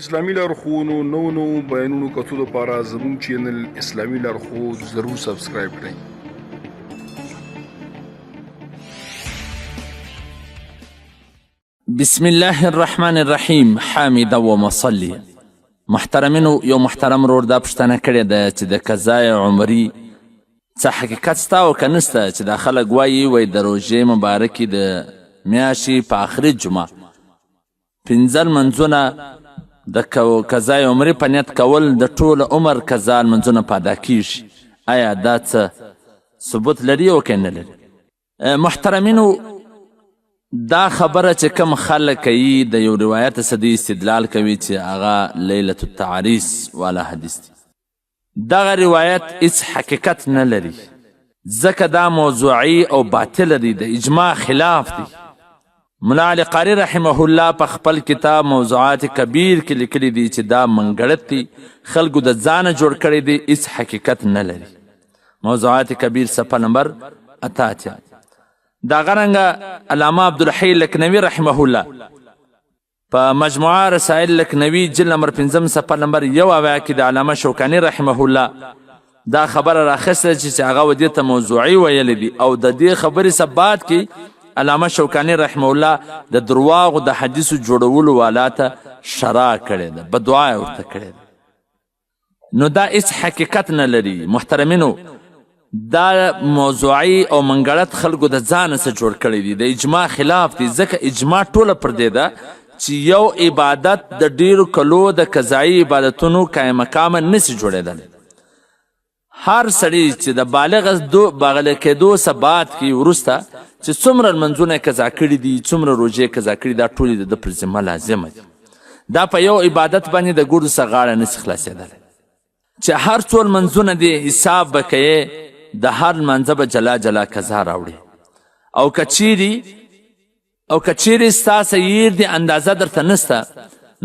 اسلامي لارښوونو نو بیانونو کتو لپاره زموږ چینل اسلامي لارښود ضرور سبسکرایب کړئ. بسم الله الرحمن الرحیم. حامد و مصلی. محترمینو، یو محترم رور دا پوښتنه کړې ده چې د قضای عمري څه حقیقت سته او که نسته، چې دا خلک وایي د روژې مبارکې د میاشتې په آخري جمعه 15 لمونځونه د قضای عمري په نیت کول د ټول عمر قضا لمونځونه په ادا کیږي. آیا دا څه ثبوت لري او که نه لري؟ محترمینو، دا خبره چې کم خلک کوي د یو روایت څخه استدلال کوي چې هغه لیلة التعریس والا حدیث دی. دغه روایت هیڅ حقیقت نه لري، ځکه دا موضوعي او باطل دی، د اجماع خلاف دی. ملا علی قاری رحمه الله په خپل کتاب موضوعات کبیر کې لیکلی دی چې دا منګړت دی، خلکو د ځانه جوړ کړی دی، هیڅ حقیقت نه لري. موضوعات کبیر صفحه نمبر 88. دا غرنګه علامه عبدالحی لکنوی رحمه الله په مجموعه رسائل لکنوی جلد نمبر 5 صفحه نمبر 1 کې د علامه شوکانی رحمه الله دا خبره راخسته چې هغه ودې ته موضوعي ویل دي، او د دې خبرې ثبات کې علامه شوکانی رحمه الله د درواغو د حدیثو جوړولو والا ته شرع کړې ده، بدعا یې ورته کړې ده. نو دا هیڅ حقیقت نه لري. محترمینو، دا موضوعي او منګړت خلکو د ځانه څخه جوړ کړی دی، د اجماع خلاف دی، ځکه اجماع ټوله پر دې ده چې یو عبادت د ډیرو کلو د قضایي عبادتونو قایم مقامه نسي جوړېدلی. هر سړی چې د بالغ کېدو ثبات کې وروسته چې څومره لمونځونه قضا کړي دي، څومره روژې قضا کړي، دا ټولې د ده پر ذمه لازمه دي. دا په یو عبادت باندې د ګوډو څخه غاړه نسي خلاصېدلی، چې هر څو لمونځونه دي حساب به کوې، د هر لمانځه به جلا جلا قضا راوړي. او که چیرې ستا سیر دي اندازه درته نسته،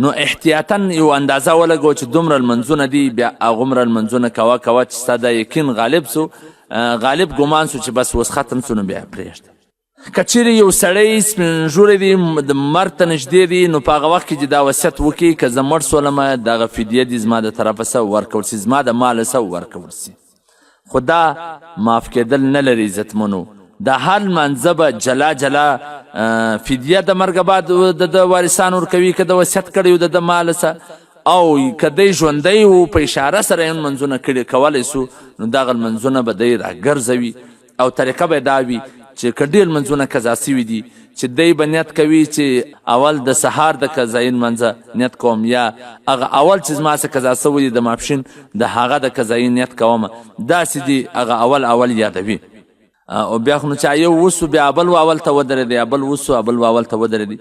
نو احتیاطاً یو اندازه ولګو چې دومره لمونځونه دي، بیا هغومره لمونځونه کوه چې ستا دا یقین غالب ګمان سو چې بس اوس ختم سو، نو بیا پرېږده. که چیرې یو سړی سپین ږیری دی، د مرګ ته نږدې دی، نو په هغه وخت کې چې دا وصیت وکړي که زه مړ سولمه دغه فدیه دي زما د طرفه څه ورکول سي، زما د ماله څه ورکول سي. خو دا معاف کېدل نه لري عزتمنو. د هر لمانځه به جلا جلا فدیه د مرګه بعد د ده وارثان ورکوي، که د وصیت کړی و د ده ماله څه، او که دی ژوندی و په اشاره سره یې لمونځونه کولی سو، نو دغه لمونځونه به دی راګرځوي. او طریقه به دا وي چې که ډېر لمونځونه قضا سوي دي، چې دی به نیت کوي چې اول د سهار د قضایي لمانځه نیت کوم، یا هغه اول چې زما څه قضا سوی دي د ماپښین د هغه د قضایي نیت کومه، داسې دي هغه اول یادوي. او بیا خو نو چې یو وسو بیا بل اول ته ودرېدی، بل وسو بل اول ته ودرېدی.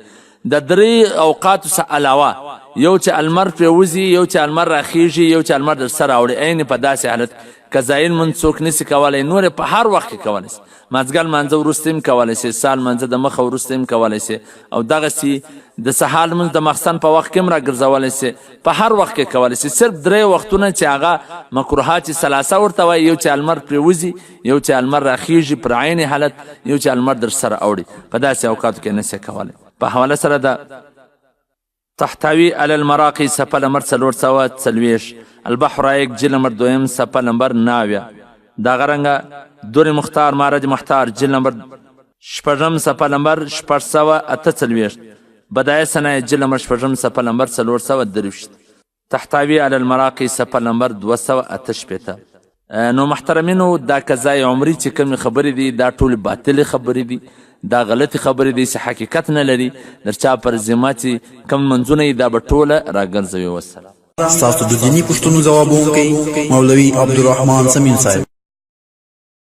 د 3 اوقاتو څخه علاوه یو چې المر پرې وځي، یو چې المر راخیږي، یو چې المر در سره راوړي، عین په داسې حالت قضایي لمونځ څوک نسي کولی، نور په هر وخت کې کولی سي. مازدیګر لمانځه وروسته هم کولی سي، سهار لمانځه د مخه وروسته هم کولی سي، او دغسې د سهار لمونځ د ماخستن په وخت کې هم راګرځولی سي، په هر وخت کې کولی سي. صرف 3 وختونه چې هغه مکروهات ثلاثه ورته وایي، یو چې المر پرې وځي، یو چې المر راخیږي پر عین حالت، یو چې المر در سره اوړي، په داسې اوقاتو کې نسي کولی. په حواله سره د تحتوی علی المراقی صفحه نمبر 440، البحر رایق جلد نمبر 2 صفحه نمبر 9، دا غرنګه دور مختار مارج محتار جلد نمبر 6 صفحه نمبر 448، بدایع صنایع جلد نمبر 6 صفحه نمبر 423، تحتوی علی المراقی صفحه نمبر 288. نو محترمینو، دا قضای عمري چې کومې خبرې دي دا ټول باطلې خبرې دي، دا غلطي خبرې دي چې حقیقت نه لري. در چا پر ذمه چې کوم منځونه یې دا به ټوله راګرځوي. والسلام. ستاسو د دیني پوښتنو ځوابونکی مولوي عبدالرحمن سمین صاحب.